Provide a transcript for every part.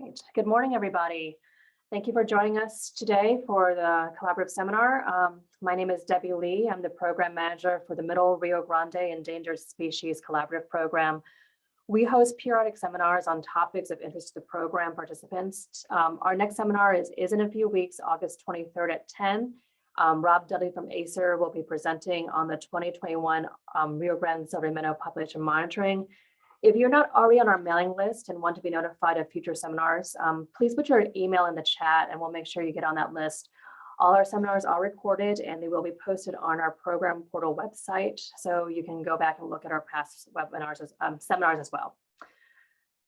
right. Good morning, everybody. Thank you for joining us today for the collaborative seminar. My name is Debbie Lee. I'm the program manager for the Middle Rio Grande Endangered Species Collaborative Program. We host periodic seminars on topics of interest to the program participants. Our next seminar is in a few weeks, August 23rd at 10. Rob Dudley from ACER will be presenting on the 2021 Rio Grande Silvery Minnow population monitoring. If you're not already on our mailing list and want to be notified of future seminars, please put your email in the chat and we'll make sure you get on that list. All our seminars are recorded and they will be posted on our program portal website, so you can go back and look at our past webinars, seminars as well.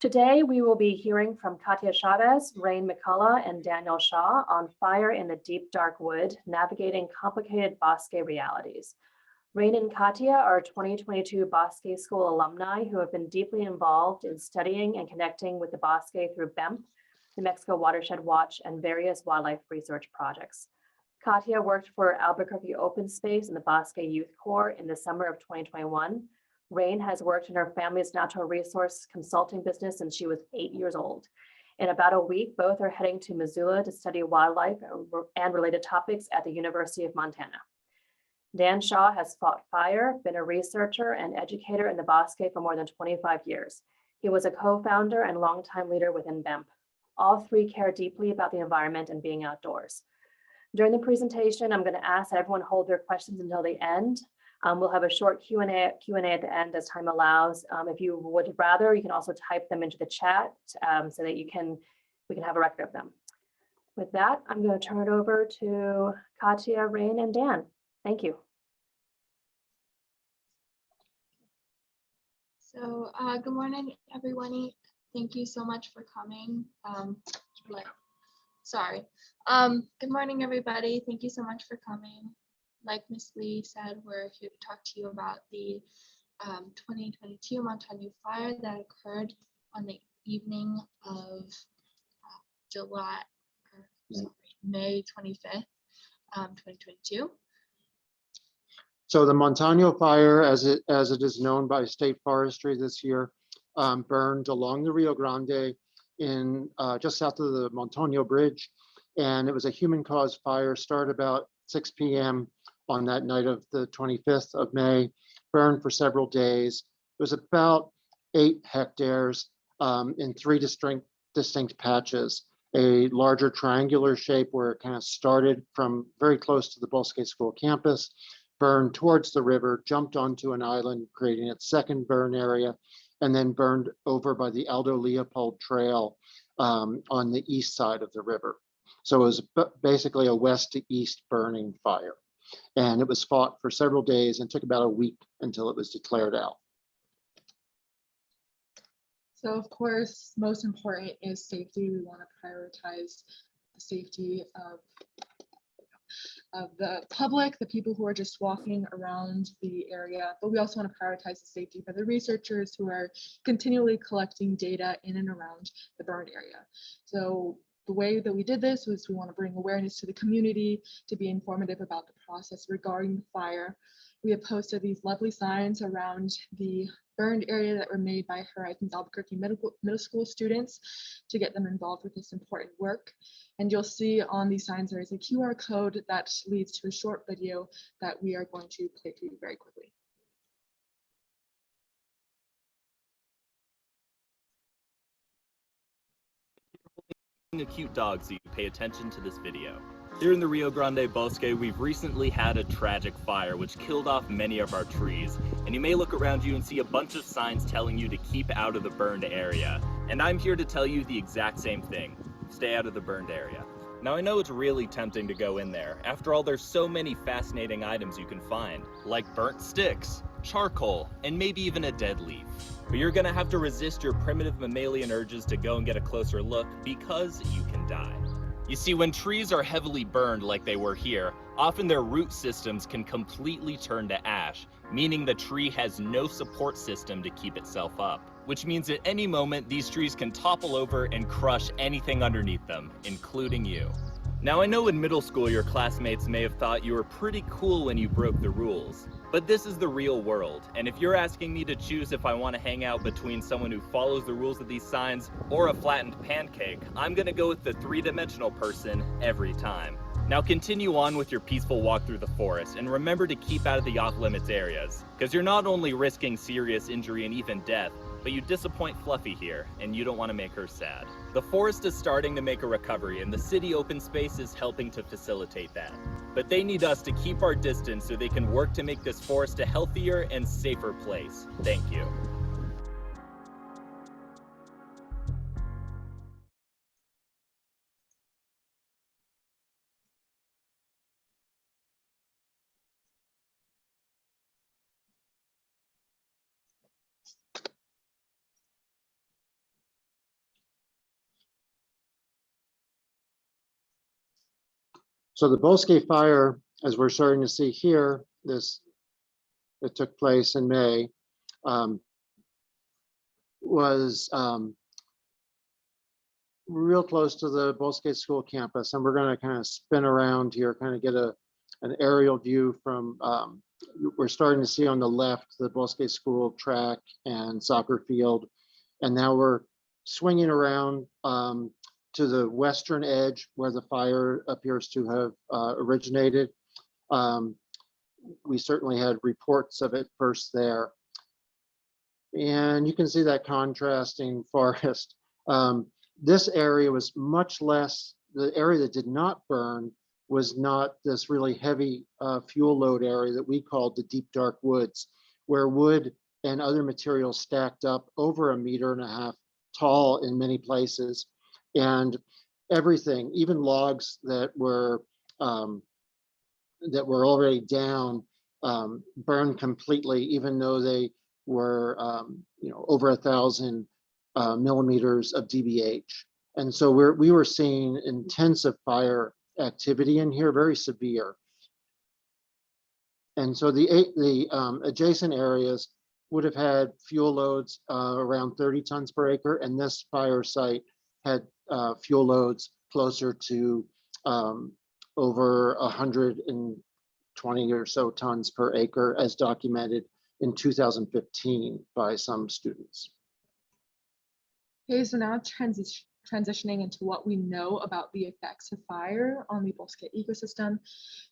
Today, we will be hearing from Katia Chavez, Rayne McCollough, and Daniel Shaw on fire in the deep dark wood, navigating complicated Bosque realities. Rayne and Katia are 2022 Bosque School alumni who have been deeply involved in studying and connecting with the Bosque through BEMP, New Mexico Watershed Watch, and various wildlife research projects. Katia worked for Albuquerque Open Space and the Bosque Youth Corps in the summer of 2021. Rayne has worked in her family's natural resource consulting business since she was 8 years old. In about a week, both are heading to Missoula to study wildlife and related topics at the University of Montana. Dan Shaw has fought fire, been a researcher and educator in the Bosque for more than 25 years. He was a co-founder and longtime leader within BEMP. All three care deeply about the environment and being outdoors. During the presentation, I'm going to ask that everyone hold their questions until the end. We'll have a short Q&A at the end as time allows. If you would rather, you can also type them into the chat so that we can have a record of them. With that, I'm going to turn it over to Katia, Rayne, and Dan. Thank you. So good morning, everyone. Thank you so much for coming. Good morning, everybody. Thank you so much for coming. Like Ms. Lee said, we're here to talk to you about the 2022 Montaño fire that occurred on the evening of May 25th, 2022. So the Montaño fire, as it is known by state forestry this year, burned along the Rio Grande in just south of the Montaño Bridge. And it was a human-caused fire, started about 6 p.m. on that night of the 25th of May, burned for several days. It was about 8 hectares in 3 distinct patches. A larger triangular shape where it kind of started from very close to the Bosque School campus, burned towards the river, jumped onto an island, creating its second burn area, and then burned over by the Aldo Leopold Trail on the east side of the river. So it was basically a west to east burning fire. And it was fought for several days and took about a week until it was declared out. So of course, most important is safety. We want to prioritize the safety of the public, the people who are just walking around the area, but we also want to prioritize the safety for the researchers who are continually collecting data in and around the burned area. So the way that we did this was we want to bring awareness to the community, to be informative about the process regarding the fire. We have posted these lovely signs around the burned area that were made by Horizons Albuquerque Middle School students to get them involved with this important work. And you'll see on these signs there is a QR code that leads to a short video that we are going to play for you very quickly. A cute dog, so you pay attention to this video. Here in the Rio Grande Bosque, we've recently had a tragic fire which killed off many of our trees, and you may look around you and see a bunch of signs telling you to keep out of the burned area. And I'm here to tell you the exact same thing. Stay out of the burned area. Now I know it's really tempting to go in there. After all, there's so many fascinating items you can find, like burnt sticks, charcoal, and maybe even a dead leaf. But you're gonna have to resist your primitive mammalian urges to go and get a closer look, because you can die. You see, when trees are heavily burned like they were here, often their root systems can completely turn to ash, meaning the tree has no support system to keep itself up. Which means at any moment, these trees can topple over and crush anything underneath them, including you. Now I know in middle school your classmates may have thought you were pretty cool when you broke the rules, but this is the real world, and if you're asking me to choose if I want to hang out between someone who follows the rules of these signs or a flattened pancake, I'm gonna go with the three-dimensional person every time. Now continue on with your peaceful walk through the forest, and remember to keep out of the off-limits areas, because you're not only risking serious injury and even death, but you disappoint Fluffy here, and you don't want to make her sad. The forest is starting to make a recovery, and the city open space is helping to facilitate that. But they need us to keep our distance so they can work to make this forest a healthier and safer place. Thank you. So the Bosque fire, as we're starting to see here, that took place in May, was real close to the Bosque School campus. And we're going to kind of spin around here, kind of get an aerial view from, we're starting to see on the left, the Bosque School track and soccer field. And now we're swinging around to the western edge where the fire appears to have originated. We certainly had reports of it first there. And you can see that contrasting forest. This area was much less, the area that did not burn was not this really heavy fuel load area that we called the deep dark woods, where wood and other materials stacked up over 1.5 meters tall in many places. And everything, even logs that were already down, burned completely, even though they were over 1,000 millimeters of DBH. And so we were seeing intensive fire activity in here, very severe. And so the adjacent areas would have had fuel loads around 30 tons per acre, and this fire site had fuel loads closer to over 120 or so tons per acre, as documented in 2015 by some students. Okay, so now transitioning into what we know about the effects of fire on the Bosque ecosystem.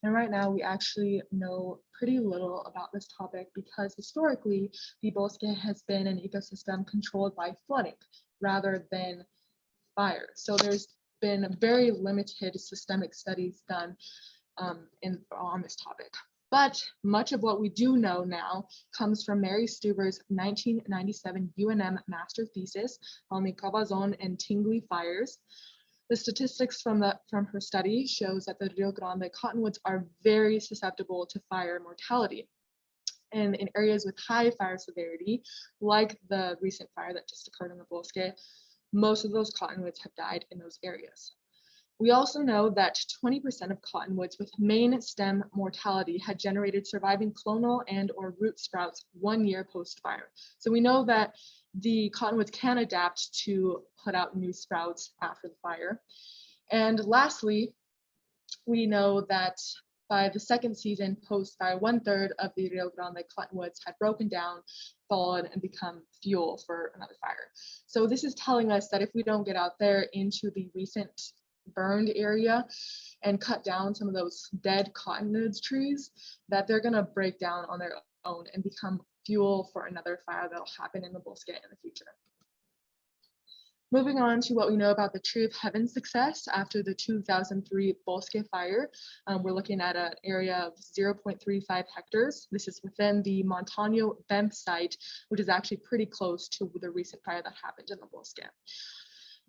And right now we actually know pretty little about this topic because historically the Bosque has been an ecosystem controlled by flooding rather than fire. So there's been very limited systemic studies done on this topic. But much of what we do know now comes from Mary Stuber's 1997 UNM master thesis on the Cabazon and Tingley fires. The statistics from her study shows that the Rio Grande cottonwoods are very susceptible to fire mortality. And in areas with high fire severity, like the recent fire that just occurred in the Bosque, most of those cottonwoods have died in those areas. We also know that 20% of cottonwoods with main stem mortality had generated surviving clonal and or root sprouts 1 year post-fire. So we know that the cottonwoods can adapt to put out new sprouts after the fire. And lastly, we know that by the second season post-fire, 1/3 of the Rio Grande cottonwoods had broken down, fallen, and become fuel for another fire. So this is telling us that if we don't get out there into the recent burned area and cut down some of those dead cottonwoods trees, that they're going to break down on their own and become fuel for another fire that'll happen in the Bosque in the future. Moving on to what we know about the Tree of Heaven success after the 2003 Bosque fire. We're looking at an area of 0.35 hectares. This is within the Montaño BEMP site, which is actually pretty close to the recent fire that happened in the Bosque.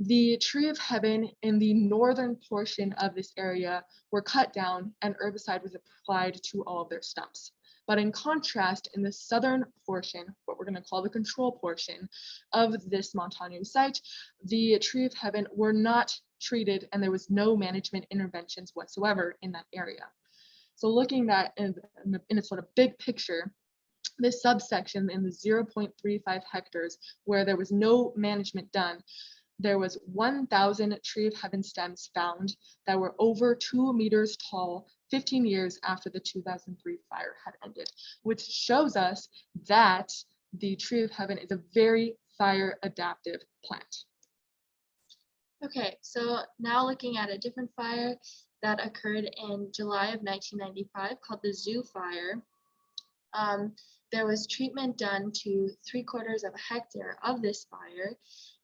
The Tree of Heaven in the northern portion of this area were cut down and herbicide was applied to all of their stumps. But in contrast, in the southern portion, what we're going to call the control portion of this Montaño site, the Tree of Heaven were not treated and there was no management interventions whatsoever in that area. So looking at in a sort of big picture, this subsection in the 0.35 hectares where there was no management done, there was 1,000 tree of heaven stems found that were over 2 meters tall 15 years after the 2003 fire had ended, which shows us that the tree of heaven is a very fire adaptive plant. Okay, so now looking at a different fire that occurred in July of 1995 called the Zoo Fire. There was treatment done to 3/4 of a hectare of this fire,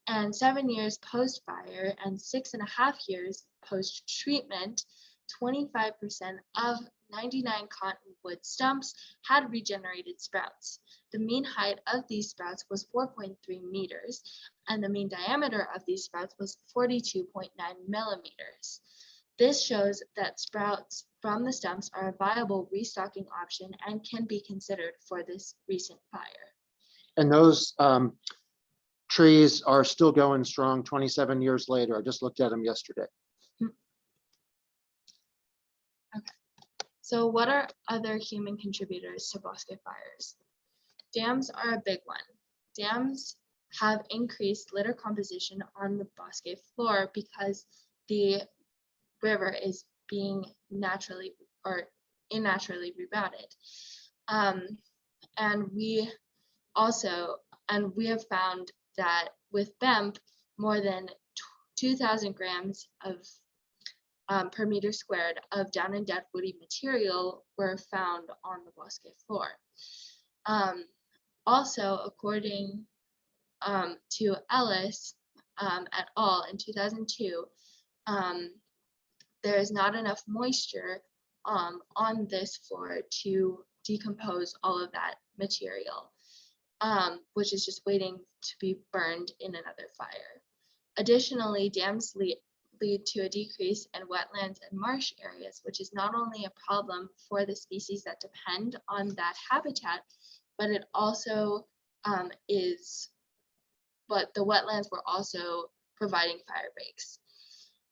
and 7 years post-fire and 6.5 years post-treatment, 25% of 99 cottonwood stumps had regenerated sprouts. The mean height of these sprouts was 4.3 meters, and the mean diameter of these sprouts was 42.9 millimeters. This shows that sprouts from the stumps are a viable restocking option and can be considered for this recent fire. And those trees are still going strong 27 years later. I just looked at them yesterday. So what are other human contributors to Bosque fires? Dams are a big one. Dams have increased litter composition on the Bosque floor because the river is being naturally or unnaturally rerouted. And we have found that with BEMP, more than 2,000 grams of per meter squared of down and dead woody material were found on the Bosque floor. Also, according to Ellis et al. In 2002, there is not enough moisture on this floor to decompose all of that material, which is just waiting to be burned in another fire. Additionally, dams lead to a decrease in wetlands and marsh areas, which is not only a problem for the species that depend on that habitat, but it also but the wetlands were also providing fire breaks.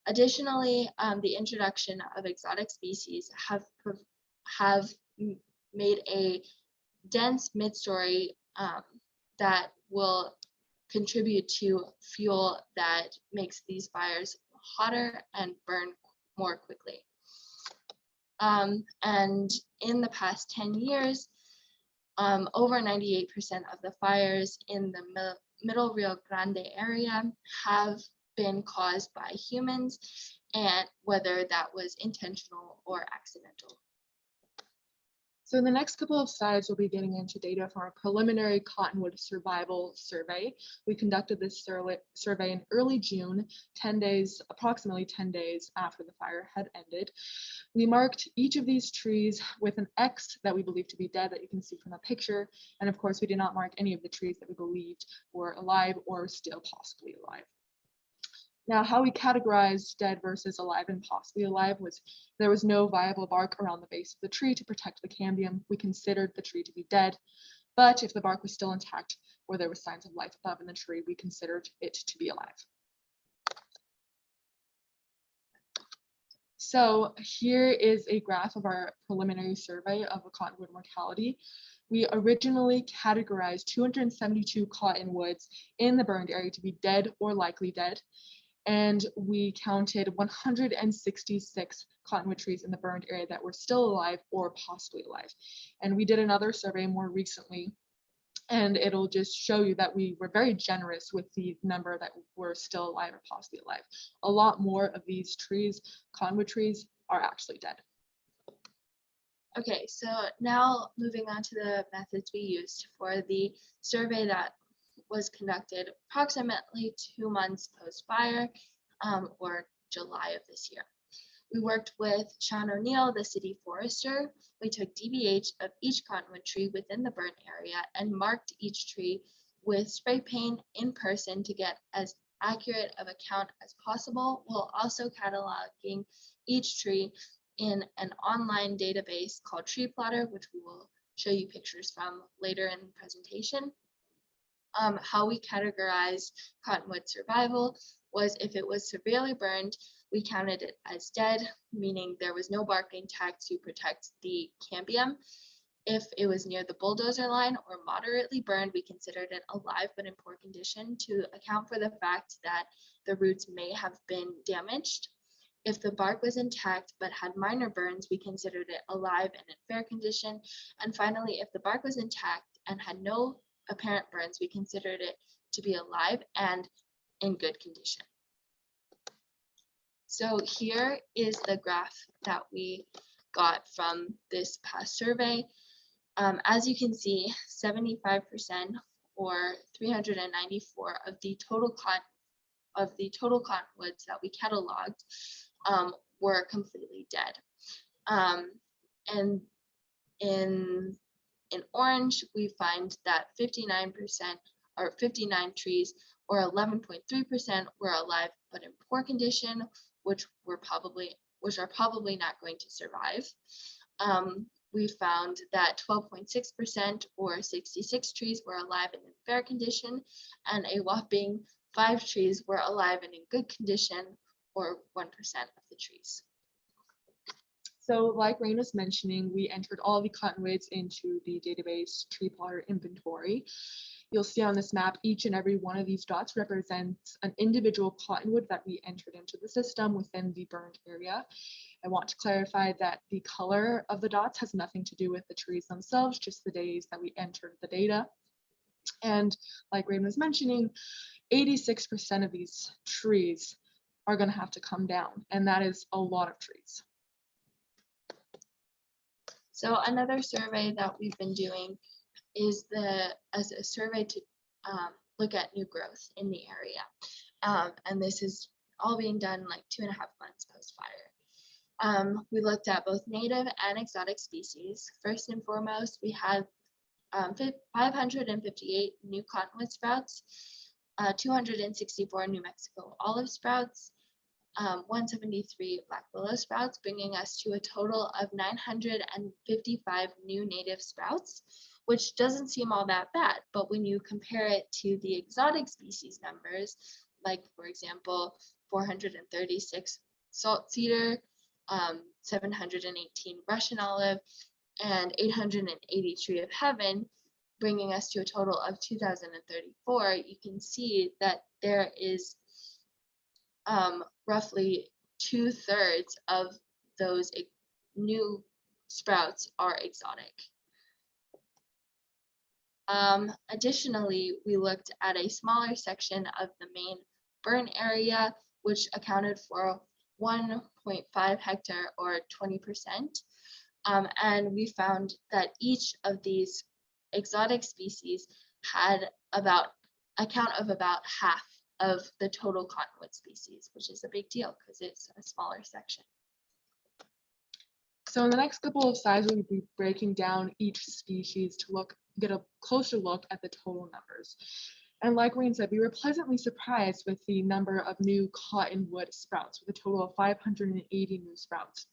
Additionally, the introduction of exotic species have made a dense mid-story that will contribute to fuel that makes these fires hotter and burn more quickly. And in the past 10 years, over 98% of the fires in the Middle Rio Grande area have been caused by humans, and whether that was intentional or accidental. So in the next couple of slides, we'll be getting into data from our preliminary cottonwood survival survey. We conducted this survey in early June, approximately 10 days after the fire had ended. We marked each of these trees with an X that we believe to be dead, that you can see from the picture. And of course, we did not mark any of the trees that we believed were alive or still possibly alive. Now, how we categorized dead versus alive and possibly alive was there was no viable bark around the base of the tree to protect the cambium. We considered the tree to be dead, but if the bark was still intact or there were signs of life above in the tree, we considered it to be alive. So here is a graph of our preliminary survey of a cottonwood mortality. We originally categorized 272 cottonwoods in the burned area to be dead or likely dead. And we counted 166 cottonwood trees in the burned area that were still alive or possibly alive. And we did another survey more recently, and it'll just show you that we were very generous with the number that were still alive or possibly alive. A lot more of these trees, cottonwood trees, are actually dead. Okay, so now moving on to the methods we used for the survey that was conducted approximately 2 months post-fire, or July of this year. We worked with Sean O'Neill, the city forester. We took DBH of each cottonwood tree within the burnt area and marked each tree with spray paint in person to get as accurate of a count as possible, while also cataloging each tree in an online database called Tree Plotter, which we will show you pictures from later in the presentation. How we categorized cottonwood survival was if it was severely burned, we counted it as dead, meaning there was no bark intact to protect the cambium. If it was near the bulldozer line or moderately burned, we considered it alive but in poor condition to account for the fact that the roots may have been damaged. If the bark was intact but had minor burns, we considered it alive and in fair condition. And finally, if the bark was intact and had no apparent burns, we considered it to be alive and in good condition. So here is the graph that we got from this past survey. As you can see, 75% or 394 of the total cottonwoods that we cataloged were completely dead. And in orange, we find that 59% or 59 trees or 11.3% were alive but in poor condition, which are probably not going to survive. We found that 12.6% or 66 trees were alive and in fair condition, and a whopping 5 trees were alive and in good condition, or 1% of the trees. So like Rayne was mentioning, we entered all the cottonwoods into the database tree plotter inventory. You'll see on this map, each and every one of these dots represents an individual cottonwood that we entered into the system within the burned area. I want to clarify that the color of the dots has nothing to do with the trees themselves, just the days that we entered the data. And like Rayne was mentioning, 86% of these trees are going to have to come down, and that is a lot of trees. So another survey that we've been doing is as a survey to look at new growth in the area. And this is all being done like 2.5 months post-fire. We looked at both native and exotic species. First and foremost, we had 558 new cottonwood sprouts, 264 New Mexico olive sprouts, 173 black willow sprouts, bringing us to a total of 955 new native sprouts, which doesn't seem all that bad. But when you compare it to the exotic species numbers, like for example, 436 salt cedar, 718 Russian olive, and 880 tree of heaven, bringing us to a total of 2,034, you can see that there is roughly 2/3 of those new sprouts are exotic. Additionally, we looked at a smaller section of the main burn area, which accounted for 1.5 hectare or 20%. And we found that each of these exotic species had account of about half of the total cottonwood species, which is a big deal because it's a smaller section. So in the next couple of slides, we'll be breaking down each species to get a closer look at the total numbers. And like Rayne said, we were pleasantly surprised with the number of new cottonwood sprouts, with a total of 580 new sprouts.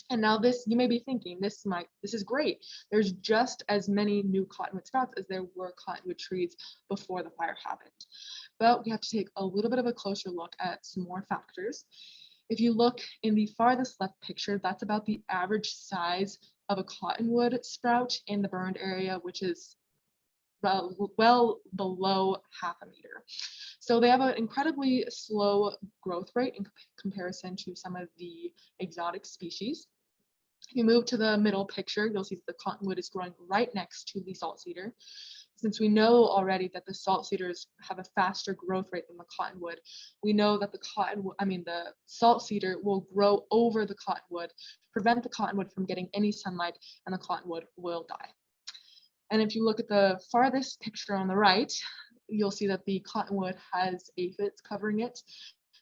And now this, you may be thinking, this is great. There's just as many new cottonwood sprouts as there were cottonwood trees before the fire happened. But we have to take a little bit of a closer look at some more factors. If you look in the farthest left picture, that's about the average size of a cottonwood sprout in the burned area, which is well below 0.5 meter. So they have an incredibly slow growth rate in comparison to some of the exotic species. If you move to the middle picture, you'll see that the cottonwood is growing right next to the salt cedar. Since we know already that the salt cedars have a faster growth rate than the cottonwood, we know that the salt cedar will grow over the cottonwood, prevent the cottonwood from getting any sunlight, and the cottonwood will die. And if you look at the farthest picture on the right, you'll see that the cottonwood has aphids covering it.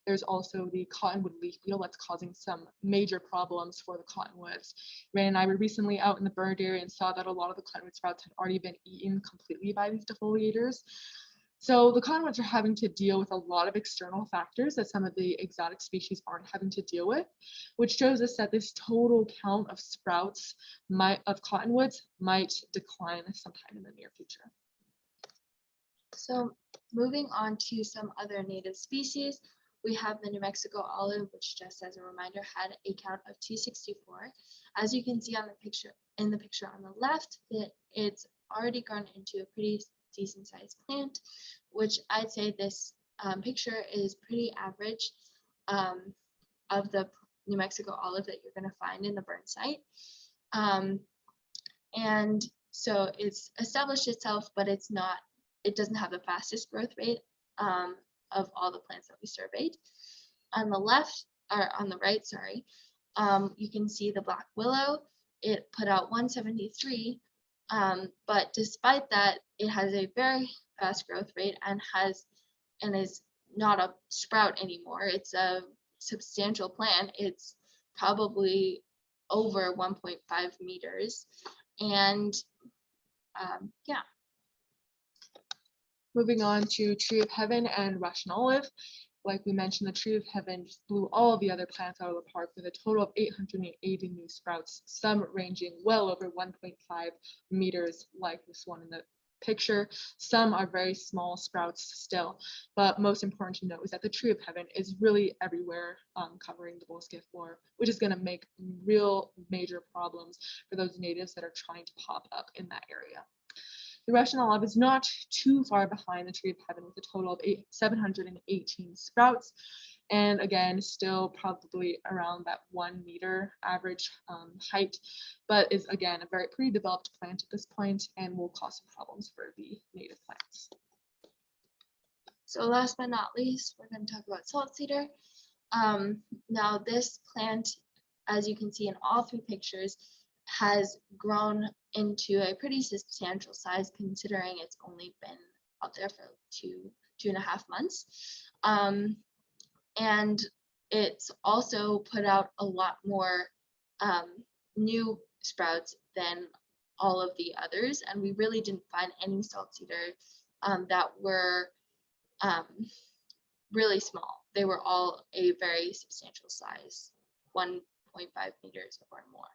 There's also the cottonwood leaf beetle that's causing some major problems for the cottonwoods. Rayne and I were recently out in the burned area and saw that a lot of the cottonwood sprouts had already been eaten completely by these defoliators. So the cottonwoods are having to deal with a lot of external factors that some of the exotic species aren't having to deal with, which shows us that this total count of sprouts of cottonwoods might decline sometime in the near future. So moving on to some other native species, we have the New Mexico olive, which just as a reminder had a count of 264. As you can see on the picture, in the picture on the left, that it's already grown into a pretty decent sized plant, which I'd say this picture is pretty average of the New Mexico olive that you're going to find in the burn site. And so it's established itself, but it doesn't have the fastest growth rate of all the plants that we surveyed. On the left, or on the right, sorry, you can see the black willow. It put out 173, but despite that, it has a very fast growth rate and is not a sprout anymore. It's a substantial plant. It's probably over 1.5 meters. And yeah. Moving on to Tree of Heaven and Russian Olive. Like we mentioned, the Tree of Heaven just blew all of the other plants out of the park with a total of 880 new sprouts, some ranging well over 1.5 meters like this one in the picture. Some are very small sprouts still, but most important to note is that the Tree of Heaven is really everywhere, covering the Bosque floor, which is going to make real major problems for those natives that are trying to pop up in that area. The Russian olive is not too far behind the Tree of Heaven with a total of 718 sprouts. And again, still probably around that 1 meter average height, but is again a pretty developed plant at this point and will cause some problems for the native plants. So last but not least, we're going to talk about salt cedar. Now this plant, as you can see in all three pictures, has grown into a pretty substantial size considering it's only been out there for 2.5 months. And it's also put out a lot more new sprouts than all of the others. And we really didn't find any salt cedar that were really small. They were all a very substantial size, 1.5 meters or more.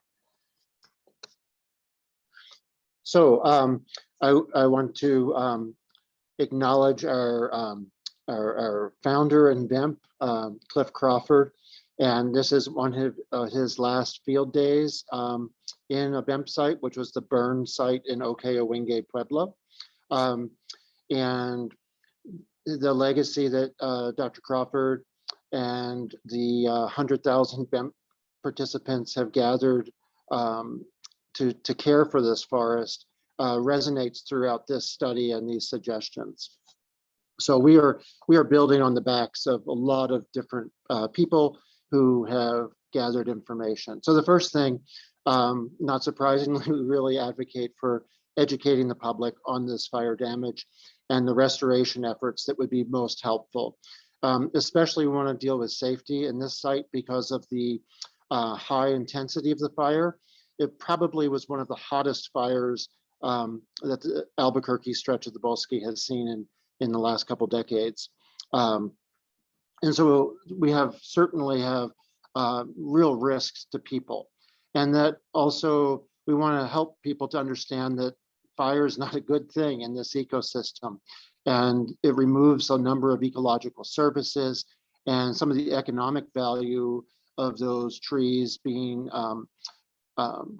So I want to acknowledge our founder and VEMP, Cliff Crawford, and this is one of his last field days in a VEMP site, which was the burn site in a.k.a. Pueblo. And the legacy that Dr. Crawford and the 100,000 VEMP participants have gathered to care for this forest resonates throughout this study and these suggestions. So we are building on the backs of a lot of different people who have gathered information. So the first thing, not surprisingly, we really advocate for educating the public on this fire damage and the restoration efforts that would be most helpful. Especially we want to deal with safety in this site because of the high intensity of the fire. It probably was one of the hottest fires that the Albuquerque stretch of the Bosque has seen in the last couple decades. And so we certainly have real risks to people. And that also, we want to help people to understand that fire is not a good thing in this ecosystem. And it removes a number of ecological services and some of the economic value of those trees being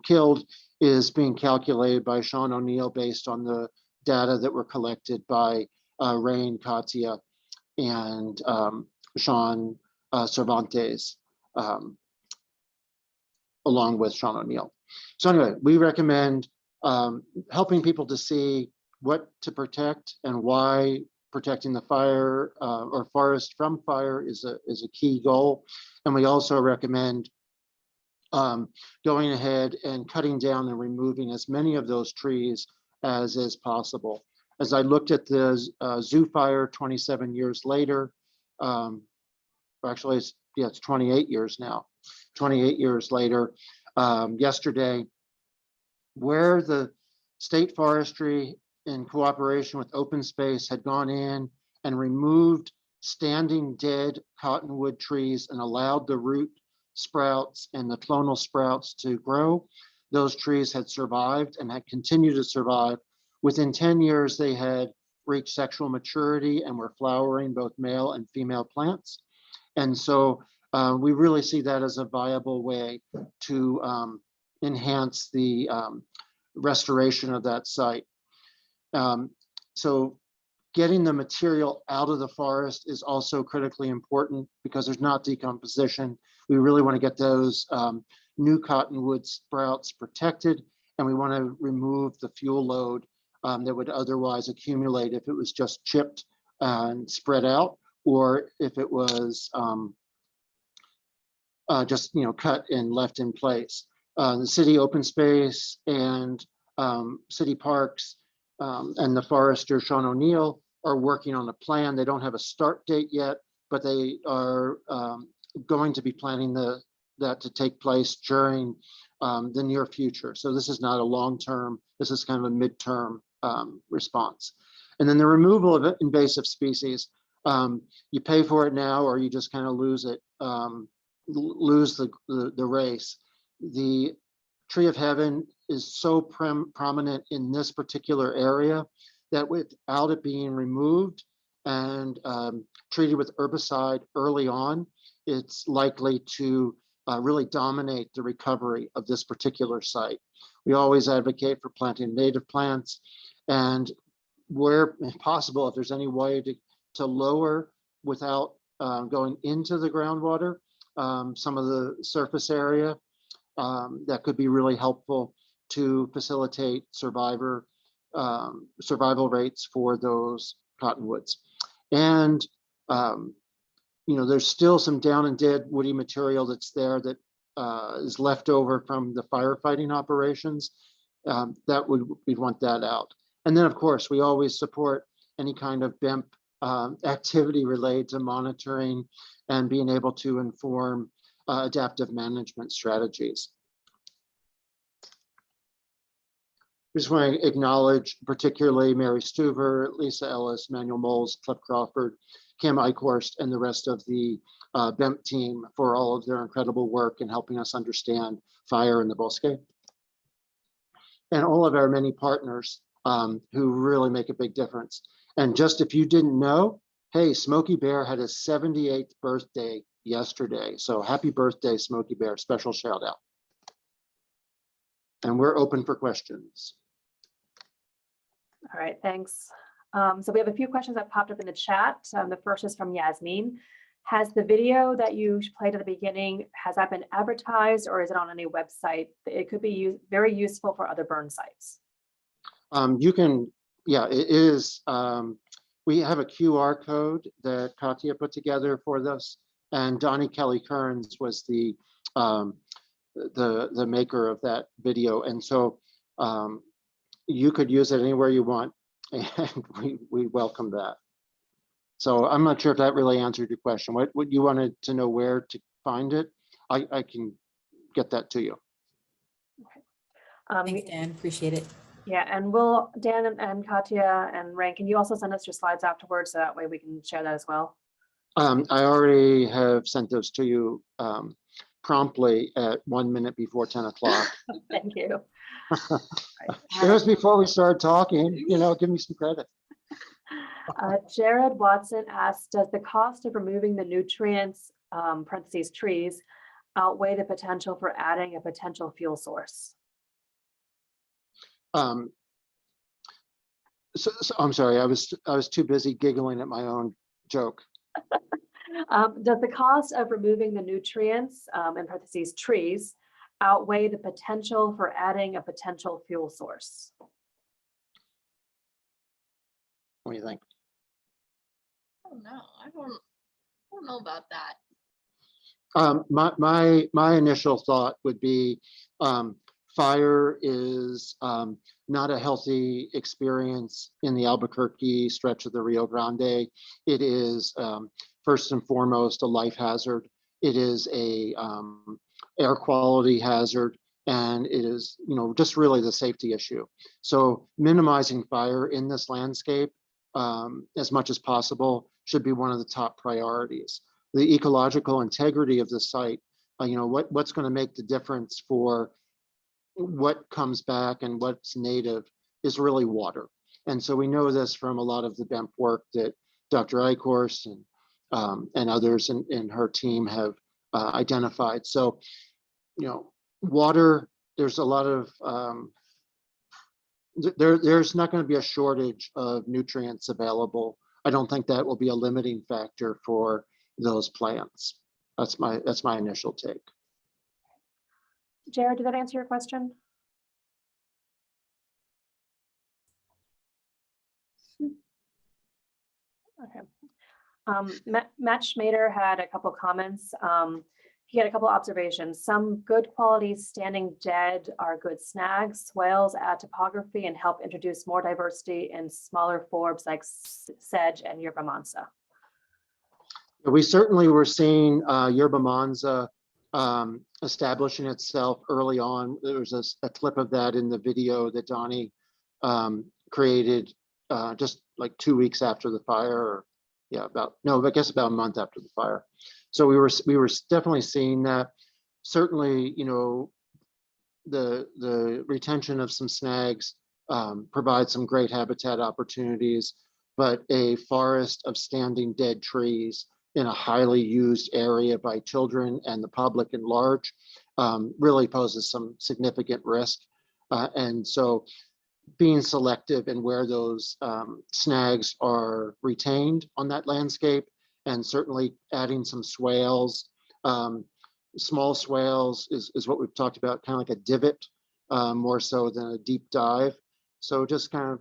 killed is being calculated by Sean O'Neill based on the data that were collected by Rayne, Katia, and Sean Cervantes, along with Sean O'Neill. So anyway, we recommend helping people to see what to protect and why protecting the fire or forest from fire is a key goal. And we also recommend going ahead and cutting down and removing as many of those trees as is possible. As I looked at the zoo fire 27 years later, actually, it's 28 years now, 28 years later, yesterday, where the state forestry in cooperation with open space had gone in and removed standing dead cottonwood trees and allowed the root sprouts and the clonal sprouts to grow. Those trees had survived and had continued to survive. Within 10 years, they had reached sexual maturity and were flowering both male and female plants. And so we really see that as a viable way to enhance the restoration of that site. So getting the material out of the forest is also critically important because there's not decomposition. We really want to get those new cottonwood sprouts protected, and we want to remove the fuel load that would otherwise accumulate if it was just chipped and spread out, or if it was just cut and left in place. The city open space and city parks and the forester Sean O'Neill are working on a plan. They don't have a start date yet, but they are going to be planning that to take place during the near future. So this is not a long-term, this is kind of a midterm response. And then the removal of invasive species, you pay for it now or you just kind of lose it, lose the race. The tree of heaven is so prominent in this particular area that without it being removed and treated with herbicide early on, it's likely to really dominate the recovery of this particular site. We always advocate for planting native plants, and where possible, if there's any way to lower without going into the groundwater, some of the surface area, that could be really helpful to facilitate survival rates for those cottonwoods. And there's still some down and dead woody material that's there that is left over from the firefighting operations. We'd want that out. And then, of course, we always support any kind of BEMP activity related to monitoring and being able to inform adaptive management strategies. I just want to acknowledge particularly Mary Stuver, Lisa Ellis, Manuel Moles, Cliff Crawford, Kim Eichhorst, and the rest of the BEMP team for all of their incredible work in helping us understand fire in the Bosque. And all of our many partners who really make a big difference. And just if you didn't know, hey, Smokey Bear had his 78th birthday yesterday. So happy birthday, Smokey Bear, special shout out. And we're open for questions. All right, thanks. So we have a few questions that popped up in the chat. The first is from Yasmin. Has the video that you played at the beginning, has that been advertised or is it on any website? It could be very useful for other burn sites. It is. We have a QR code that Katia put together for this, and Donnie Kelly Kearns was the maker of that video, and so you could use it anywhere you want, and we welcome that. So I'm not sure if that really answered your question. What you wanted to know where to find it? I can get that to you. Okay. Thanks, Dan. Appreciate it. Yeah, and Dan and Katia and Rayne, can you also send us your slides afterwards so that way we can share that as well? I already have sent those to you promptly at 1 minute before 10 o'clock. Thank you. It was before we started talking, give me some credit. Jared Watson asked, does the cost of removing the nutrients, parentheses, trees, outweigh the potential for adding a potential fuel source? So I'm sorry, I was too busy giggling at my own joke. Does the cost of removing the nutrients, in parentheses, trees, outweigh the potential for adding a potential fuel source? What do you think? I don't know. I don't know about that. My initial thought would be fire is not a healthy experience in the Albuquerque stretch of the Rio Grande. It is first and foremost a life hazard. It is a air quality hazard, and it is just really the safety issue. So minimizing fire in this landscape as much as possible should be one of the top priorities. The ecological integrity of the site, what's going to make the difference for what comes back and what's native is really water. And so we know this from a lot of the BEMP work that Dr. Eichhorst and and others in her team have identified. So, water, there's a lot of, there's not going to be a shortage of nutrients available. I don't think that will be a limiting factor for those plants. That's my initial take. Jared, did that answer your question? Okay. Matt Schmader had a couple comments. He had a couple observations. Some good quality standing dead are good snags. Swales add topography and help introduce more diversity in smaller forbs like sedge and yerba mansa. We certainly were seeing yerba mansa establishing itself early on. There was a clip of that in the video that Donnie created just like 2 weeks after the fire, or I guess about a month after the fire. So we were definitely seeing that. Certainly, the retention of some snags provides some great habitat opportunities, but a forest of standing dead trees in a highly used area by children and the public at large really poses some significant risk. And so being selective in where those snags are retained on that landscape, and certainly adding some swales, small swales is what we've talked about, kind of like a divot, more so than a deep dive. So just kind of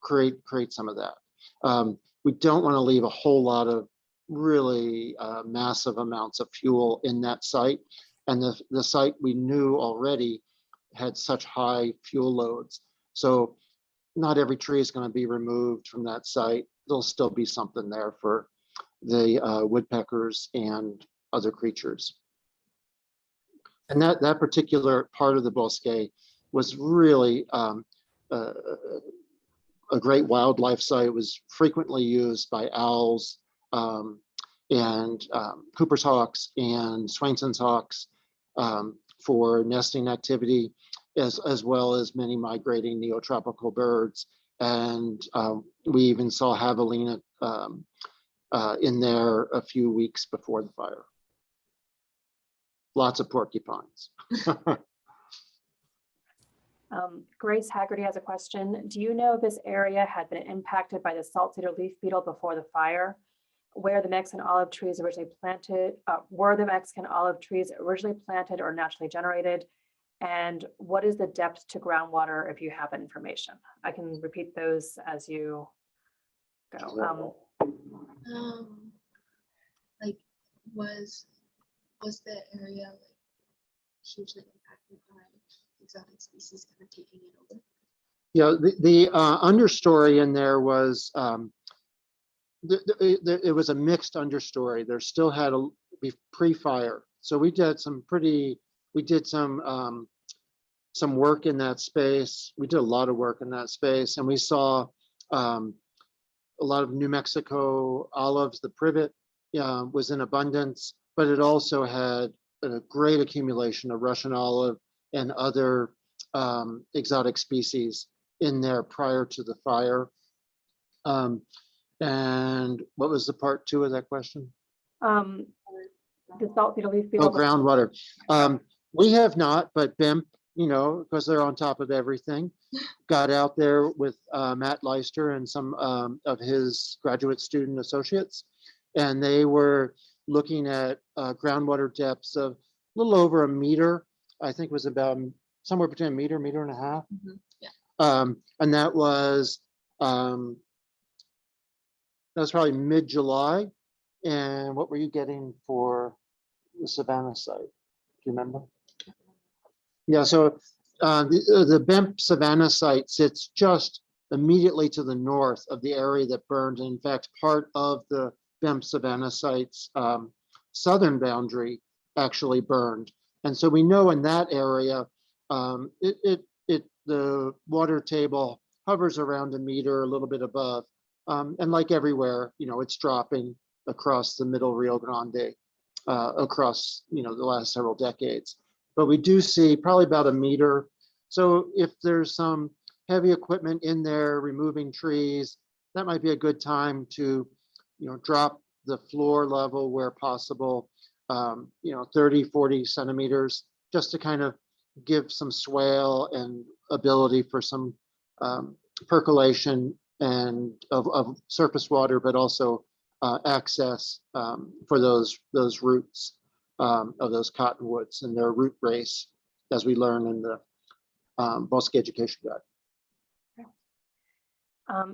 create some of that. We don't want to leave a whole lot of really massive amounts of fuel in that site. And the site we knew already had such high fuel loads. So not every tree is going to be removed from that site. There'll still be something there for the woodpeckers and other creatures. And that particular part of the Bosque was really a great wildlife site. It was frequently used by owls and Cooper's hawks and Swainson's hawks for nesting activity, as well as many migrating neotropical birds. And we even saw javelina in there a few weeks before the fire. Lots of porcupines. Grace Haggerty has a question. Do you know if this area had been impacted by the salt cedar leaf beetle before the fire? Where the Mexican olive trees originally planted, were the Mexican olive trees originally planted or naturally generated? And what is the depth to groundwater if you have that information? I can repeat those as you go. Like was the area like hugely impacted by exotic species kind of taking it over? Yeah, the understory in there was it was a mixed understory. There still had a pre-fire, so we did some work in that space. We did a lot of work in that space, and we saw a lot of New Mexico olives. The privet was in abundance, but it also had a great accumulation of Russian olive and other exotic species in there prior to the fire. And what was the part two of that question? The salt cedar leaf beetle. Oh, groundwater. We have not, but BIMP, because they're on top of everything, got out there with Matt Leister and some of his graduate student associates, and they were looking at groundwater depths of a little over a meter. I think it was about somewhere between a meter and a half. Mm-hmm. Yeah. And that was probably mid-July. And what were you getting for the Savannah site? Do you remember? Yeah, so the BEMP Savannah site sits just immediately to the north of the area that burned. And in fact, part of the BEMP Savannah site's southern boundary actually burned. And so we know in that area, the water table hovers around a meter, a little bit above. And like everywhere, it's dropping across the middle Rio Grande, across, the last several decades. But we do see probably about a meter. So if there's some heavy equipment in there removing trees, that might be a good time to, drop the floor level where possible, 30, 40 centimeters, just to kind of give some swale and ability for some percolation and of surface water, but also access for those roots of those cottonwoods and their root race, as we learn in the Bosque education guide.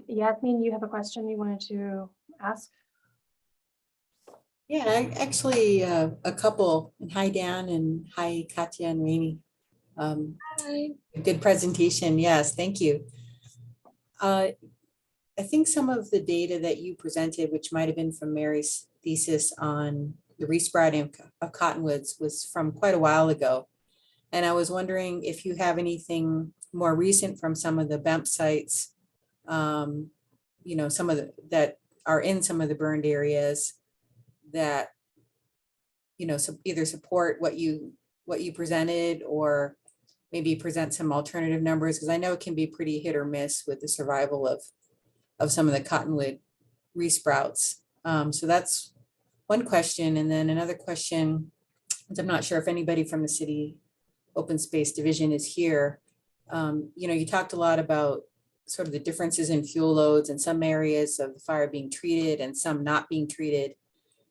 Yasmin, you have a question you wanted to ask? Yeah, actually, a couple. Hi, Dan, and hi, Katia and Rayne. Hi. Good presentation. Yes, thank you. I think some of the data that you presented, which might have been from Mary's thesis on the resprouting of cottonwoods, was from quite a while ago. And I was wondering if you have anything more recent from some of the BEMP sites, some of that are in some of the burned areas that, either support what you presented or maybe present some alternative numbers, because I know it can be pretty hit or miss with the survival of some of the cottonwood resprouts. So that's one question. And then another question, I'm not sure if anybody from the city open space division is here. You talked a lot about sort of the differences in fuel loads and some areas of the fire being treated and some not being treated.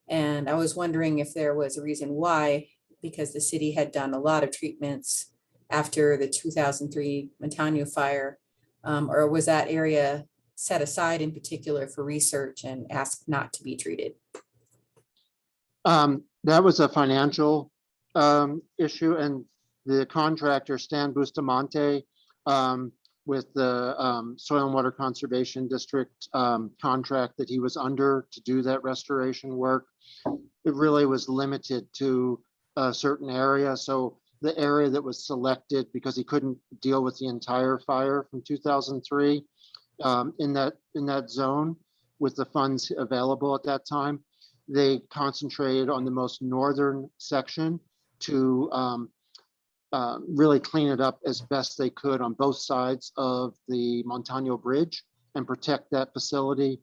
And I was wondering if there was a reason why, because the city had done a lot of treatments after the 2003 Montaño fire, or was that area set aside in particular for research and asked not to be treated? That was a financial issue, and the contractor, Stan Bustamante, with the Soil and Water Conservation District contract that he was under to do that restoration work, it really was limited to a certain area. So the area that was selected, because he couldn't deal with the entire fire from 2003 in that zone with the funds available at that time, they concentrated on the most northern section to really clean it up as best they could on both sides of the Montaño Bridge and protect that facility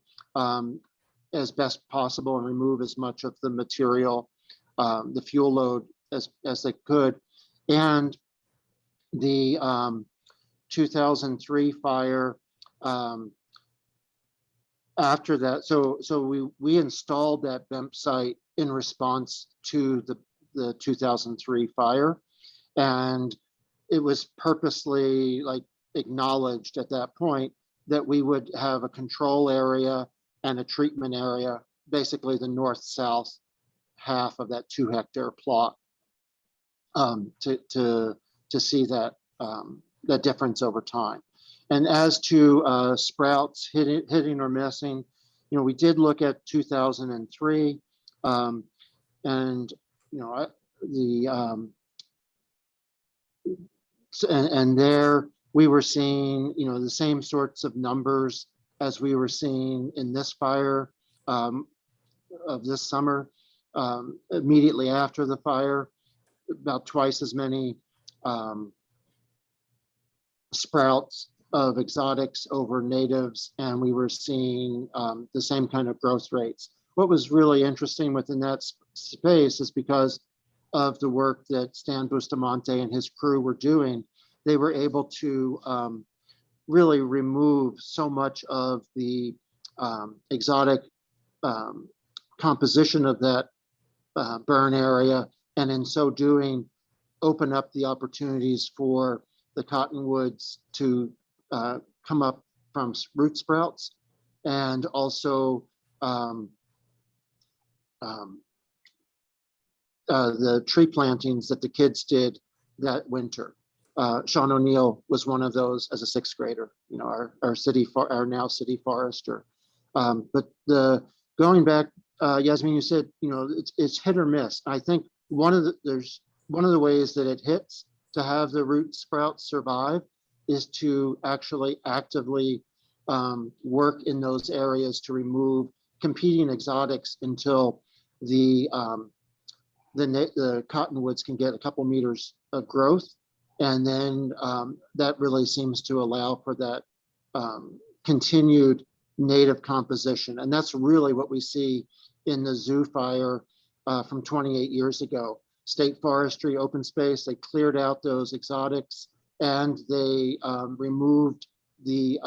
as best possible and remove as much of the material, the fuel load as they could. And the 2003 fire, after that, so we installed that BEMP site in response to the 2003 fire. And it was purposely acknowledged at that point that we would have a control area and a treatment area, basically the north-south half of that 2-hectare plot, to see that that difference over time. And as to sprouts hitting or missing, we did look at 2003, and and there we were seeing, the same sorts of numbers as we were seeing in this fire of this summer, immediately after the fire, about twice as many sprouts of exotics over natives, and we were seeing the same kind of growth rates. What was really interesting within that space is because of the work that Stan Bustamante and his crew were doing, they were able to really remove so much of the exotic composition of that burn area, and in so doing, open up the opportunities for the cottonwoods to come up from root sprouts, and also the tree plantings that the kids did that winter. Sean O'Neill was one of those as a 6th grader, our now city forester. But going back, Yasmin, you said, it's hit or miss. I think one of the ways that it hits to have the root sprouts survive is to actually actively work in those areas to remove competing exotics until the cottonwoods can get a couple meters of growth. And then that really seems to allow for that continued native composition. And that's really what we see in the zoo fire from 28 years ago. State forestry, open space, they cleared out those exotics and they removed the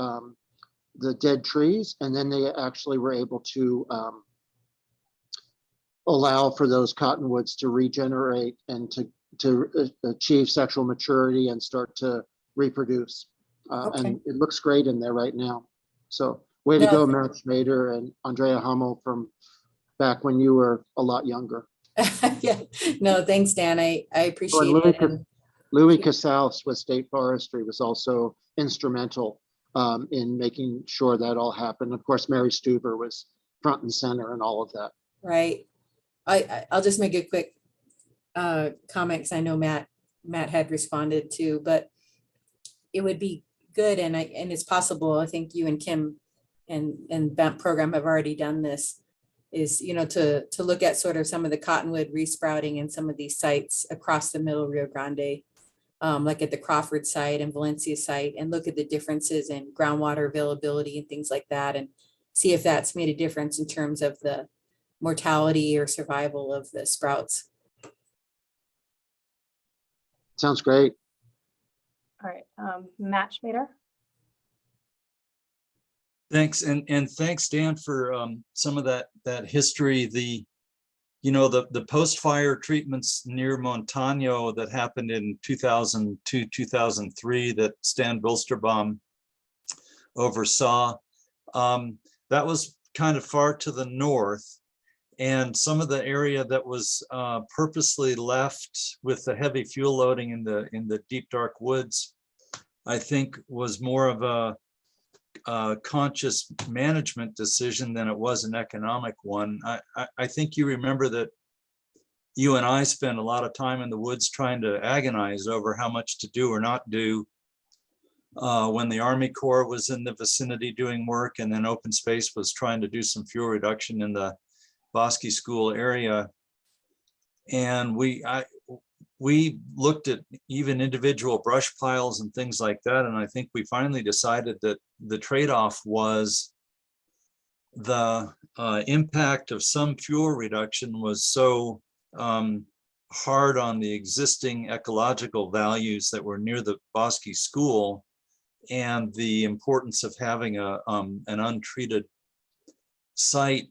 dead trees, and then they actually were able to allow for those cottonwoods to regenerate and to achieve sexual maturity and start to reproduce. And it looks great in there right now. So way to go, Matt Schmader and Andrea Hummel from back when you were a lot younger. Yeah, no, thanks, Dan. I appreciate it. And Louis Casals with State Forestry was also instrumental in making sure that all happened. Of course, Mary Stuber was front and center and all of that. right. I'll just make a quick comment because I know Matt had responded to, but it would be good, and it's possible. I think you and Kim and BEMP program have already done this. Is to look at sort of some of the cottonwood resprouting in some of these sites across the Middle Rio Grande, like at the Crawford site and Valencia site, and look at the differences in groundwater availability and things like that, and see if that's made a difference in terms of the mortality or survival of the sprouts. Sounds great. All right, Matt Schmader. Thanks, and thanks, Dan, for some of that history. The post-fire treatments near Montaño that happened in 2002, 2003 that Stan Bilsterbaum oversaw. That was kind of far to the north, and some of the area that was purposely left with the heavy fuel loading in the deep dark woods, I think was more of a conscious management decision than it was an economic one. I think you remember that you and I spent a lot of time in the woods trying to agonize over how much to do or not do when the Army Corps was in the vicinity doing work, and then Open Space was trying to do some fuel reduction in the Bosque school area. And we looked at even individual brush piles and things like that. And I think we finally decided that the trade-off was the impact of some fuel reduction was so hard on the existing ecological values that were near the Bosque school, and the importance of having an untreated site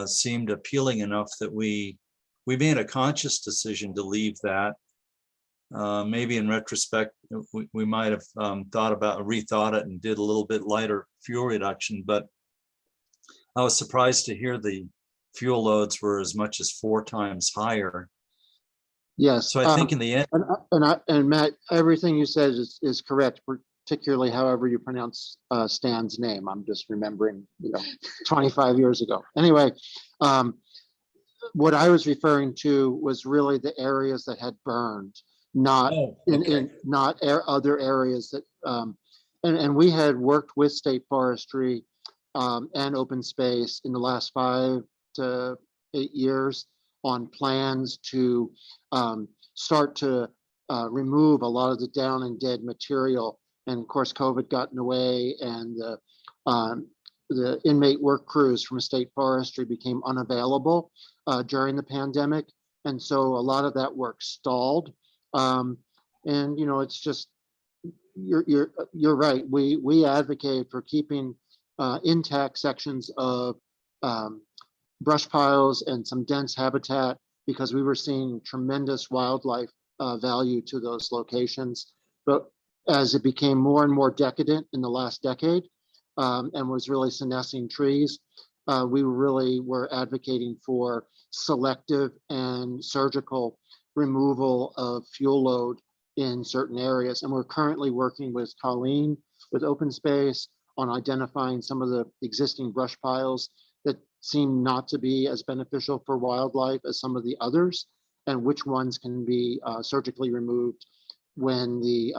seemed appealing enough that we made a conscious decision to leave that. Maybe in retrospect, we might have rethought it and did a little bit lighter fuel reduction, but I was surprised to hear the fuel loads were as much as 4 times higher. Yes. So I think in the end, and Matt, everything you said is correct, particularly however you pronounce Stan's name. I'm just remembering, 25 years ago. Anyway, what I was referring to was really the areas that had burned, not other areas that, and we had worked with State Forestry and Open Space in the last 5 to 8 years on plans to start to remove a lot of the down and dead material. And of course, COVID got in the way, and the inmate work crews from State Forestry became unavailable during the pandemic. And so a lot of that work stalled. And it's just, you're right. We advocate for keeping intact sections of brush piles and some dense habitat, because we were seeing tremendous wildlife value to those locations. But as it became more and more decadent in the last decade and was really senescing trees, we really were advocating for selective and surgical removal of fuel load in certain areas. And we're currently working with Colleen with Open Space on identifying some of the existing brush piles that seem not to be as beneficial for wildlife as some of the others, and which ones can be surgically removed when the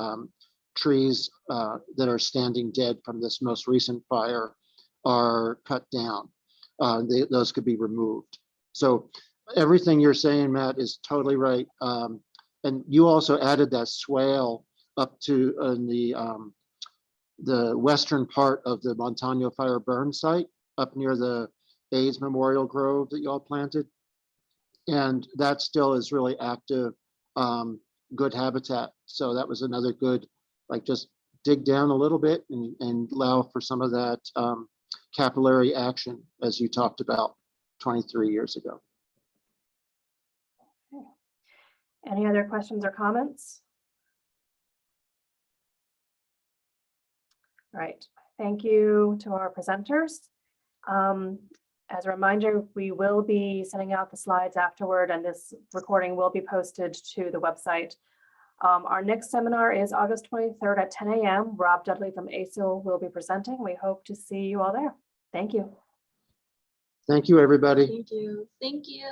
trees that are standing dead from this most recent fire are cut down. Those could be removed. So everything you're saying, Matt, is totally right. And you also added that swale up to the western part of the Montaño fire burn site, up near the Bayes Memorial Grove that y'all planted. And that still is really active, good habitat. So that was another good, like just dig down a little bit and allow for some of that capillary action as you talked about 23 years ago. Any other questions or comments? All right, thank you to our presenters. As a reminder, we will be sending out the slides afterward, and this recording will be posted to the website. Our next seminar is August 23rd at 10 a.m. Rob Dudley from ASIL will be presenting. We hope to see you all there. Thank you. Thank you, everybody. Thank you. Thank you.